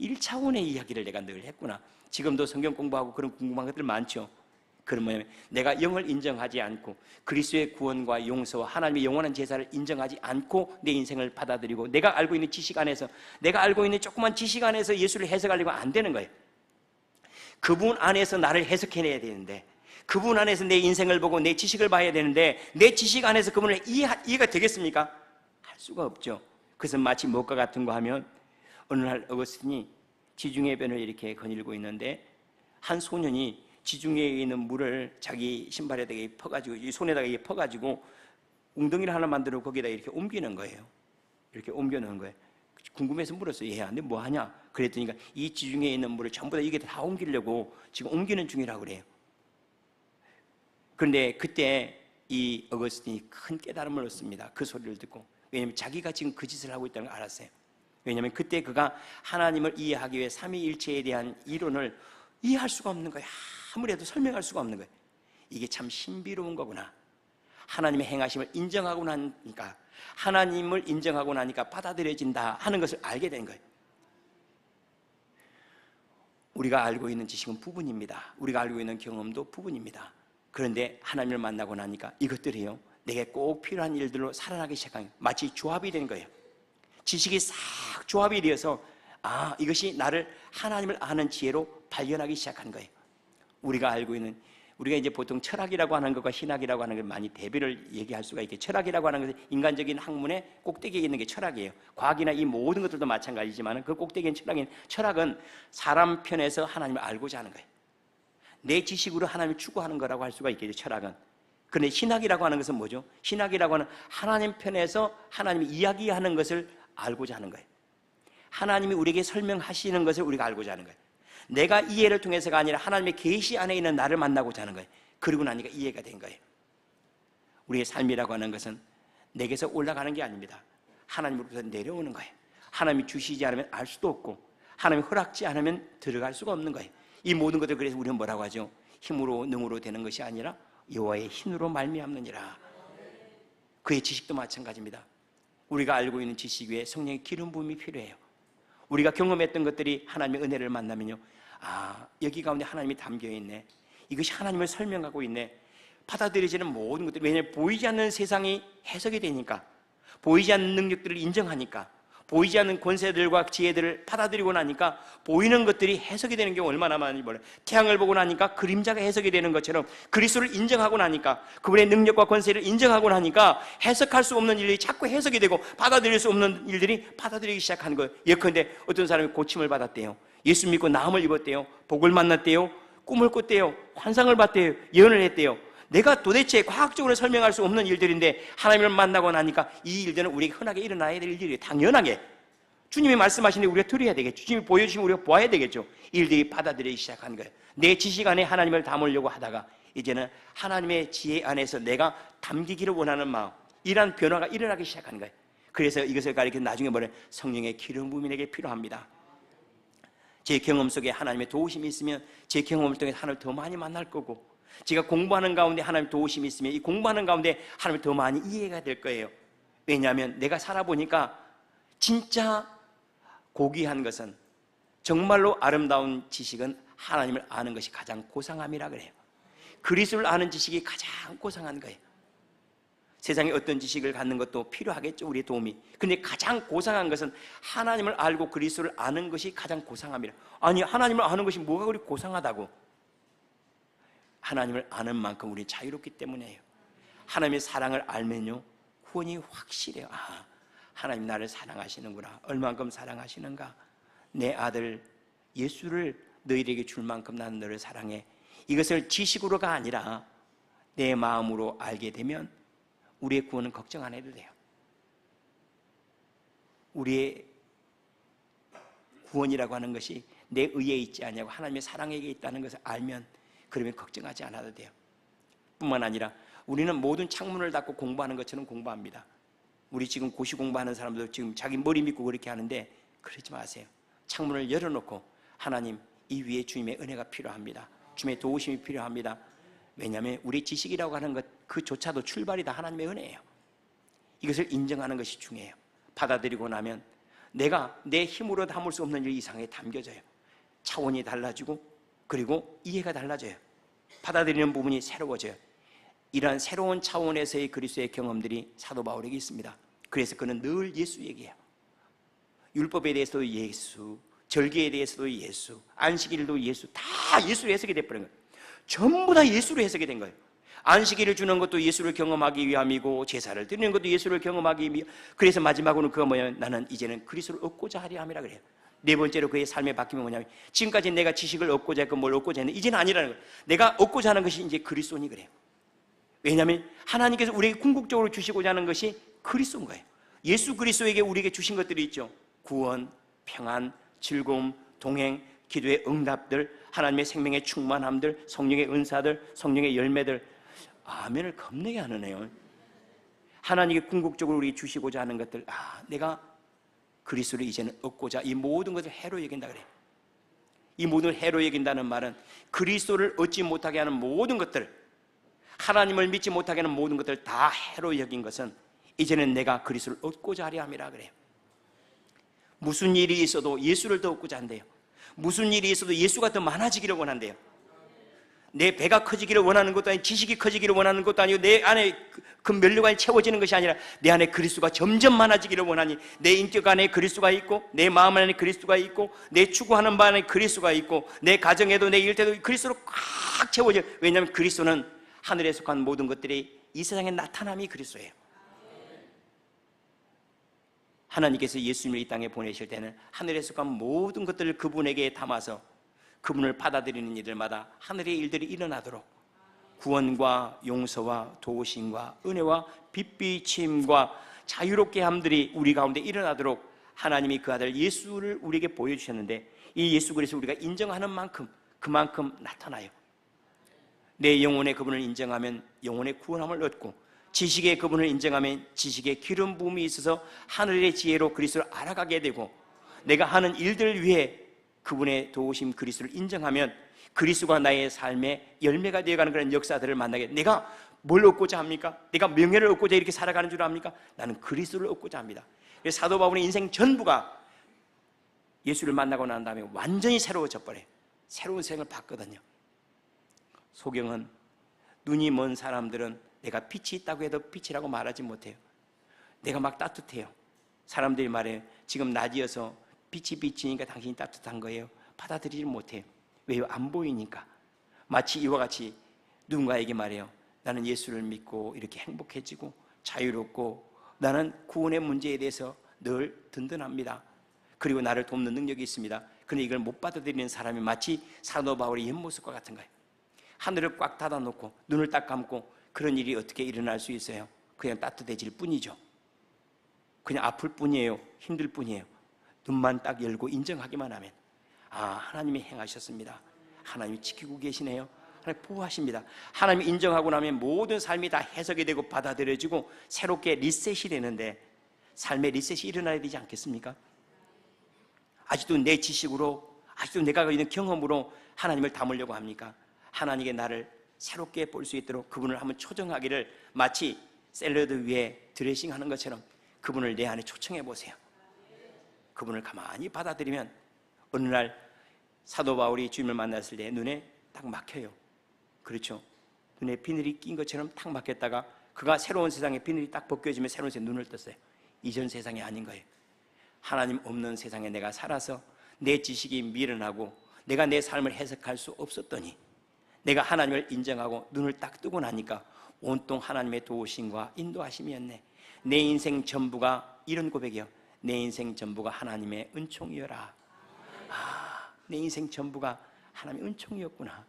1차원의 이야기를 내가 늘 했구나. 지금도 성경 공부하고 그런 궁금한 것들 많죠. 그런 뭐냐면 내가 영을 인정하지 않고 그리스도의 구원과 용서와 하나님의 영원한 제사를 인정하지 않고 내 인생을 받아들이고 내가 알고 있는 지식 안에서 내가 알고 있는 조그만 지식 안에서 예수를 해석하려고 안 되는 거예요. 그분 안에서 나를 해석해내야 되는데 그분 안에서 내 인생을 보고 내 지식을 봐야 되는데 내 지식 안에서 그분을 이해가 되겠습니까? 할 수가 없죠. 그것은 마치 무엇과 같은 거 하면 어느 날 어거스틴이 지중해 변을 이렇게 거닐고 있는데 한 소년이 지중해에 있는 물을 자기 신발에다가 퍼가지고 이 손에다가 퍼가지고 웅덩이를 하나 만들어 거기다 이렇게 옮기는 거예요. 이렇게 옮겨놓은 거예요. 궁금해서 물었어요. 얘야, 근데 뭐 하냐? 그랬더니 이 지중해에 있는 물을 전부 다 이게 다 옮기려고 지금 옮기는 중이라고 그래요. 그런데 그때 이 어거스틴이 큰 깨달음을 얻습니다. 그 소리를 듣고. 왜냐하면 자기가 지금 그 짓을 하고 있다는 걸 알았어요. 왜냐하면 그때 그가 하나님을 이해하기 위해 삼위일체에 대한 이론을 이해할 수가 없는 거예요. 아무리 해도 설명할 수가 없는 거예요. 이게 참 신비로운 거구나. 하나님의 행하심을 인정하고 나니까 하나님을 인정하고 나니까 받아들여진다 하는 것을 알게 된 거예요. 우리가 알고 있는 지식은 부분입니다. 우리가 알고 있는 경험도 부분입니다. 그런데 하나님을 만나고 나니까 이것들이요 내게 꼭 필요한 일들로 살아나기 시작한 마치 조합이 된 거예요. 지식이 싹 조합이 되어서 이것이 나를 하나님을 아는 지혜로 발견하기 시작한 거예요. 우리가 이제 보통 철학이라고 하는 것과 신학이라고 하는 걸 많이 대비를 얘기할 수가 있게 철학이라고 하는 것은 인간적인 학문의 꼭대기에 있는 게 철학이에요. 과학이나 이 모든 것들도 마찬가지지만 그 꼭대기인 철학은 사람 편에서 하나님을 알고자 하는 거예요. 내 지식으로 하나님을 추구하는 거라고 할 수가 있겠죠. 철학은. 그런데 신학이라고 하는 것은 뭐죠? 신학이라고 하는 하나님 편에서 하나님이 이야기하는 것을 알고자 하는 거예요. 하나님이 우리에게 설명하시는 것을 우리가 알고자 하는 거예요. 내가 이해를 통해서가 아니라 하나님의 계시 안에 있는 나를 만나고자 하는 거예요. 그러고 나니까 이해가 된 거예요. 우리의 삶이라고 하는 것은 내게서 올라가는 게 아닙니다. 하나님으로부터 내려오는 거예요. 하나님이 주시지 않으면 알 수도 없고 하나님이 허락지 않으면 들어갈 수가 없는 거예요. 이 모든 것들 그래서 우리는 뭐라고 하죠? 힘으로 능으로 되는 것이 아니라 여호와의 힘으로 말미암느니라. 그의 지식도 마찬가지입니다. 우리가 알고 있는 지식 위에 성령의 기름 부음이 필요해요. 우리가 경험했던 것들이 하나님의 은혜를 만나면요 여기 가운데 하나님이 담겨있네. 이것이 하나님을 설명하고 있네. 받아들여지는 모든 것들이, 왜냐하면 보이지 않는 세상이 해석이 되니까, 보이지 않는 능력들을 인정하니까, 보이지 않는 권세들과 지혜들을 받아들이고 나니까 보이는 것들이 해석이 되는 경우 얼마나 많이 몰라요. 태양을 보고 나니까 그림자가 해석이 되는 것처럼 그리스도를 인정하고 나니까, 그분의 능력과 권세를 인정하고 나니까 해석할 수 없는 일들이 자꾸 해석이 되고 받아들일 수 없는 일들이 받아들이기 시작하는 거예요. 예컨대 어떤 사람이 고침을 받았대요. 예수 믿고 나음을 입었대요. 복을 만났대요. 꿈을 꿨대요. 환상을 봤대요. 예언을 했대요. 내가 도대체 과학적으로 설명할 수 없는 일들인데 하나님을 만나고 나니까 이 일들은 우리가 흔하게 일어나야 될 일들이에요. 당연하게 주님이 말씀하시는데 우리가 들어야 되겠죠. 주님이 보여주시면 우리가 보아야 되겠죠. 일들이 받아들이기 시작한 거예요. 내 지식 안에 하나님을 담으려고 하다가 이제는 하나님의 지혜 안에서 내가 담기기를 원하는 마음, 이러한 변화가 일어나기 시작하는 거예요. 그래서 이것을 가리켜 나중에 뭐래? 성령의 기름 부음이 내게 필요합니다. 제 경험 속에 하나님의 도우심이 있으면 제 경험을 통해 하나님을 더 많이 만날 거고, 제가 공부하는 가운데 하나님의 도우심이 있으면 이 공부하는 가운데 하나님을 더 많이 이해가 될 거예요. 왜냐하면 내가 살아보니까 진짜 고귀한 것은, 정말로 아름다운 지식은 하나님을 아는 것이 가장 고상함이라 그래요. 그리스도를 아는 지식이 가장 고상한 거예요. 세상에 어떤 지식을 갖는 것도 필요하겠죠, 우리의 도움이. 근데 가장 고상한 것은 하나님을 알고 그리스도를 아는 것이 가장 고상함이라. 아니, 하나님을 아는 것이 뭐가 그리 고상하다고? 하나님을 아는 만큼 우리 자유롭기 때문이에요. 하나님의 사랑을 알면요, 구원이 확실해요. 아, 하나님 나를 사랑하시는구나. 얼만큼 사랑하시는가. 내 아들 예수를 너희에게 줄 만큼 나는 너를 사랑해. 이것을 지식으로가 아니라 내 마음으로 알게 되면 우리의 구원은 걱정 안 해도 돼요. 우리의 구원이라고 하는 것이 내 의에 있지 않냐고 하나님의 사랑에게 있다는 것을 알면, 그러면 걱정하지 않아도 돼요. 뿐만 아니라 우리는 모든 창문을 닫고 공부하는 것처럼 공부합니다. 우리 지금 고시 공부하는 사람들 지금 자기 머리 믿고 그렇게 하는데 그러지 마세요. 창문을 열어놓고 하나님, 이 위에 주님의 은혜가 필요합니다. 주님의 도우심이 필요합니다. 왜냐하면 우리 지식이라고 하는 것 그조차도 출발이 다 하나님의 은혜예요. 이것을 인정하는 것이 중요해요. 받아들이고 나면 내가 내 힘으로 담을 수 없는 일 이상에 담겨져요. 차원이 달라지고 그리고 이해가 달라져요. 받아들이는 부분이 새로워져요. 이러한 새로운 차원에서의 그리스도의 경험들이 사도 바울에게 있습니다. 그래서 그는 늘 예수 얘기해요. 율법에 대해서도 예수, 절기에 대해서도 예수, 안식일도 예수, 다 예수로 해석이 돼버린 거예요. 전부 다 예수로 해석이 된 거예요. 안식일을 주는 것도 예수를 경험하기 위함이고, 제사를 드리는 것도 예수를 경험하기 위함. 그래서 마지막으로는 그거 뭐냐면, 나는 이제는 그리스도를 얻고자 하려 함이라 그래요. 네 번째로 그의 삶의 바뀜이 뭐냐면, 지금까지 내가 지식을 얻고자 했고 뭘 얻고자 했는데 이제는 아니라는 거예요. 내가 얻고자 하는 것이 이제 그리스도니 그래요. 왜냐하면 하나님께서 우리에게 궁극적으로 주시고자 하는 것이 그리스도인 거예요. 예수 그리스도에게 우리에게 주신 것들이 있죠. 구원, 평안, 즐거움, 동행, 기도의 응답들, 하나님의 생명의 충만함들, 성령의 은사들, 성령의 열매들. 아멘을 겁내게 하네요. 하나님께 궁극적으로 우리 주시고자 하는 것들, 내가 그리스도를 이제는 얻고자 이 모든 것을 해로 여긴다 그래요. 이 모든 해로 여긴다는 말은 그리스도를 얻지 못하게 하는 모든 것들, 하나님을 믿지 못하게 하는 모든 것들 다 해로 여긴 것은 이제는 내가 그리스도를 얻고자 하려 함이라 그래요. 무슨 일이 있어도 예수를 더 얻고자 한대요. 무슨 일이 있어도 예수가 더 많아지기를 원한대요. 내 배가 커지기를 원하는 것도 아니고, 지식이 커지기를 원하는 것도 아니고, 내 안에 그 면류관이 채워지는 것이 아니라 내 안에 그리스도가 점점 많아지기를 원하니, 내 인격 안에 그리스도가 있고, 내 마음 안에 그리스도가 있고, 내 추구하는 바 안에 그리스도가 있고, 내 가정에도 내 일때도 그리스도로 꽉 채워져. 왜냐하면 그리스도는 하늘에 속한 모든 것들이 이 세상에 나타남이 그리스도예요. 하나님께서 예수님을 이 땅에 보내실 때는 하늘에 속한 모든 것들을 그분에게 담아서 그분을 받아들이는 이들마다 하늘의 일들이 일어나도록 구원과 용서와 도우심과 은혜와 빛비침과 자유롭게 함들이 우리 가운데 일어나도록 하나님이 그 아들 예수를 우리에게 보여주셨는데, 이 예수 그리스도 우리가 인정하는 만큼 그만큼 나타나요. 내 영혼의 그분을 인정하면 영혼의 구원함을 얻고, 지식의 그분을 인정하면 지식의 기름 부음이 있어서 하늘의 지혜로 그리스도를 알아가게 되고, 내가 하는 일들 위해 그분의 도우심 그리스도를 인정하면 그리스도가 나의 삶의 열매가 되어가는 그런 역사들을 만나게. 내가 뭘 얻고자 합니까? 내가 명예를 얻고자 이렇게 살아가는 줄 압니까? 나는 그리스도를 얻고자 합니다. 그래서 사도 바울의 인생 전부가 예수를 만나고 난 다음에 완전히 새로워져 버려요. 새로운 생을 받거든요. 소경은 눈이 먼 사람들은 내가 빛이 있다고 해도 빛이라고 말하지 못해요. 내가 막 따뜻해요. 사람들이 말해요. 지금 낮이어서 빛이 비치니까 당신이 따뜻한 거예요. 받아들이지 못해요. 왜요? 안 보이니까. 마치 이와 같이 누군가에게 말해요. 나는 예수를 믿고 이렇게 행복해지고 자유롭고 나는 구원의 문제에 대해서 늘 든든합니다. 그리고 나를 돕는 능력이 있습니다. 그런데 이걸 못 받아들이는 사람이 마치 사도 바울의 옆모습과 같은 거예요. 하늘을 꽉 닫아놓고 눈을 딱 감고 그런 일이 어떻게 일어날 수 있어요? 그냥 따뜻해질 뿐이죠. 그냥 아플 뿐이에요. 힘들 뿐이에요. 눈만 딱 열고 인정하기만 하면 하나님이 행하셨습니다. 하나님이 지키고 계시네요. 하나님 보호하십니다. 하나님이 인정하고 나면 모든 삶이 다 해석이 되고 받아들여지고 새롭게 리셋이 되는데 삶의 리셋이 일어나야 되지 않겠습니까? 아직도 내 지식으로 아직도 내가 가지고 있는 경험으로 하나님을 담으려고 합니까? 하나님께 나를 새롭게 볼 수 있도록 그분을 한번 초청하기를 마치 샐러드 위에 드레싱하는 것처럼 그분을 내 안에 초청해 보세요. 그분을 가만히 받아들이면 어느 날 사도 바울이 주님을 만났을 때 눈에 딱 막혀요. 그렇죠? 눈에 비늘이 낀 것처럼 딱 막혔다가 그가 새로운 세상에 비늘이 딱 벗겨지면 새로운 세상에 눈을 떴어요. 이전 세상이 아닌 거예요. 하나님 없는 세상에 내가 살아서 내 지식이 미련하고 내가 내 삶을 해석할 수 없었더니 내가 하나님을 인정하고 눈을 딱 뜨고 나니까 온통 하나님의 도우심과 인도하심이었네. 내 인생 전부가 이런 고백이요. 내 인생 전부가 하나님의 은총이여라. 내 인생 전부가 하나님의 은총이었구나.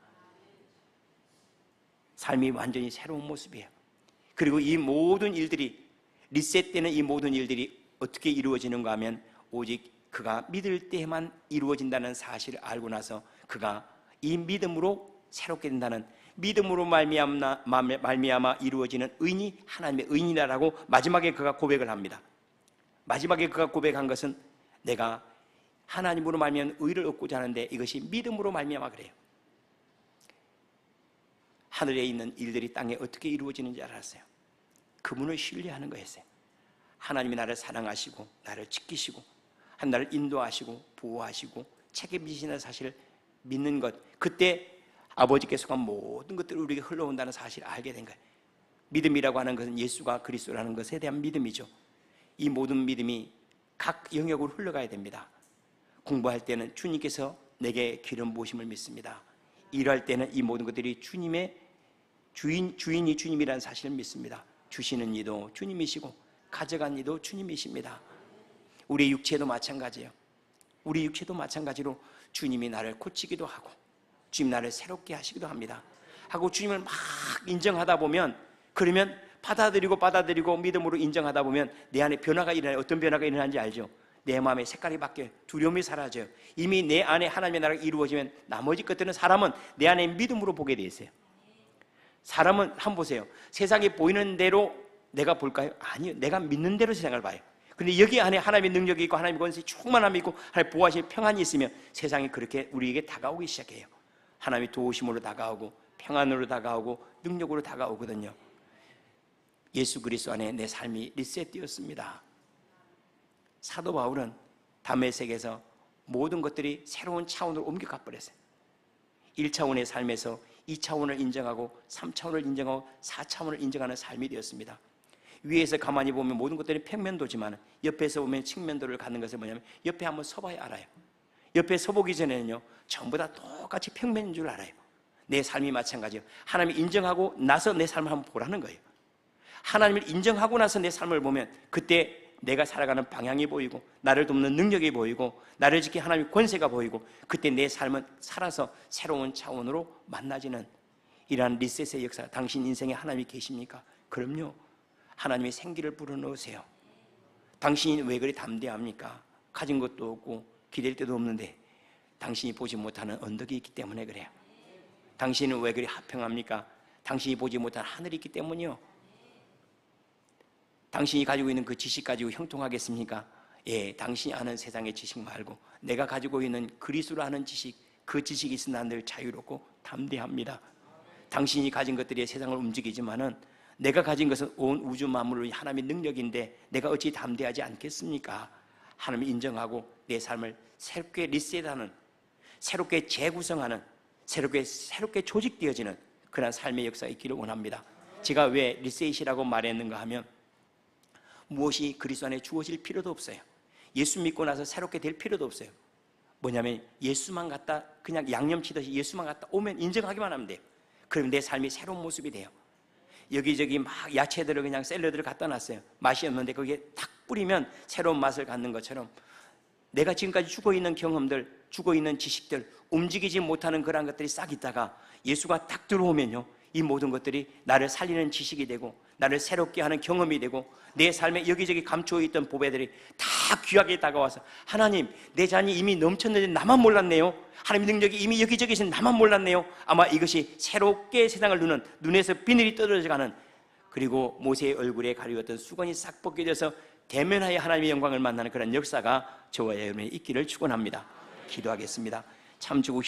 삶이 완전히 새로운 모습이에요. 그리고 이 모든 일들이 리셋되는 이 모든 일들이 어떻게 이루어지는가 하면 오직 그가 믿을 때에만 이루어진다는 사실을 알고 나서 그가 이 믿음으로 새롭게 된다는 믿음으로 말미암아 이루어지는 의인이 하나님의 의인이라고 마지막에 그가 고백을 합니다. 마지막에 그가 고백한 것은 내가 하나님으로 말미암아 의를 얻고자 하는데 이것이 믿음으로 말미암아 그래요. 하늘에 있는 일들이 땅에 어떻게 이루어지는지 알았어요. 그분을 신뢰하는 거였어요. 하나님이 나를 사랑하시고 나를 지키시고 나를 인도하시고 보호하시고 책임지시는 사실을 믿는 것, 그때 아버지께서 한 모든 것들이 우리에게 흘러온다는 사실을 알게 된 거예요. 믿음이라고 하는 것은 예수가 그리스도라는 것에 대한 믿음이죠. 이 모든 믿음이 각 영역으로 흘러가야 됩니다. 공부할 때는 주님께서 내게 기름 부으심을 믿습니다. 일할 때는 이 모든 것들이 주님의 주인이 주님이라는 사실을 믿습니다. 주시는 이도 주님이시고 가져간 이도 주님이십니다. 우리 육체도 마찬가지예요. 우리 육체도 마찬가지로 주님이 나를 고치기도 하고 주님 나를 새롭게 하시기도 합니다. 하고 주님을 막 인정하다 보면, 그러면 받아들이고 믿음으로 인정하다 보면 내 안에 변화가 일어나요. 어떤 변화가 일어나는지 알죠? 내 마음의 색깔이 바뀌어요. 두려움이 사라져요. 이미 내 안에 하나님의 나라가 이루어지면 나머지 것들은 사람은 내 안에 믿음으로 보게 돼 있어요. 사람은 한번 보세요. 세상이 보이는 대로 내가 볼까요? 아니요. 내가 믿는 대로 세상을 봐요. 근데 여기 안에 하나님의 능력이 있고 하나님의 권세이 충만함이 있고 하나님의 보호하심의 평안이 있으면 세상이 그렇게 우리에게 다가오기 시작해요. 하나님의 도우심으로 다가오고 평안으로 다가오고 능력으로 다가오거든요. 예수 그리스도 안에 내 삶이 리셋되었습니다. 사도 바울은 다메섹에서 모든 것들이 새로운 차원으로 옮겨가 버렸어요. 1차원의 삶에서 2차원을 인정하고 3차원을 인정하고 4차원을 인정하는 삶이 되었습니다. 위에서 가만히 보면 모든 것들이 평면도지만 옆에서 보면 측면도를 갖는 것은 뭐냐면 옆에 한번 서봐야 알아요. 옆에 서보기 전에는요 전부 다 똑같이 평면인 줄 알아요. 내 삶이 마찬가지예요. 하나님이 인정하고 나서 내 삶을 한번 보라는 거예요. 하나님을 인정하고 나서 내 삶을 보면 그때 내가 살아가는 방향이 보이고 나를 돕는 능력이 보이고 나를 지키는 하나님의 권세가 보이고 그때 내 삶은 살아서 새로운 차원으로 만나지는 이러한 리셋의 역사, 당신 인생에 하나님이 계십니까? 그럼요. 하나님의 생기를 불어넣으세요. 당신이 왜 그리 담대합니까? 가진 것도 없고 기댈 데도 없는데 당신이 보지 못하는 언덕이 있기 때문에 그래요. 당신은 왜 그리 하평합니까? 당신이 보지 못한 하늘이 있기 때문이요. 당신이 가지고 있는 그 지식 가지고 형통하겠습니까? 예, 당신이 아는 세상의 지식 말고 내가 가지고 있는 그리스도로 아는 지식, 그 지식이 있으나 늘 자유롭고 담대합니다. 당신이 가진 것들이 세상을 움직이지만은 내가 가진 것은 온 우주 만물의 하나님의 능력인데 내가 어찌 담대하지 않겠습니까? 하나님을 인정하고 내 삶을 새롭게 리셋하는, 새롭게 재구성하는, 새롭게 조직되어지는 그런 삶의 역사가 있기를 원합니다. 제가 왜 리셋이라고 말했는가 하면 무엇이 그리스도 안에 주어질 필요도 없어요. 예수 믿고 나서 새롭게 될 필요도 없어요. 뭐냐면 예수만 갖다 그냥 양념치듯이 예수만 갖다 오면 인정하기만 하면 돼요. 그럼 내 삶이 새로운 모습이 돼요. 여기저기 막 야채들을 그냥 샐러드를 갖다 놨어요. 맛이 없는데 거기에 탁 뿌리면 새로운 맛을 갖는 것처럼 내가 지금까지 죽어있는 경험들, 죽어있는 지식들, 움직이지 못하는 그런 것들이 싹 있다가 예수가 딱 들어오면요, 이 모든 것들이 나를 살리는 지식이 되고 나를 새롭게 하는 경험이 되고 내 삶에 여기저기 감추어있던 보배들이 다 귀하게 다가와서 하나님, 내 잔이 이미 넘쳤는데 나만 몰랐네요. 하나님의 능력이 이미 여기저기 있으면 나만 몰랐네요. 아마 이것이 새롭게 세상을 누는, 눈에서 비늘이 떨어져가는, 그리고 모세의 얼굴에 가리웠던 수건이 싹 벗겨져서 대면하여 하나님의 영광을 만나는 그런 역사가 저와 여러분이 있기를 축원합니다. 기도하겠습니다. 참 좋으신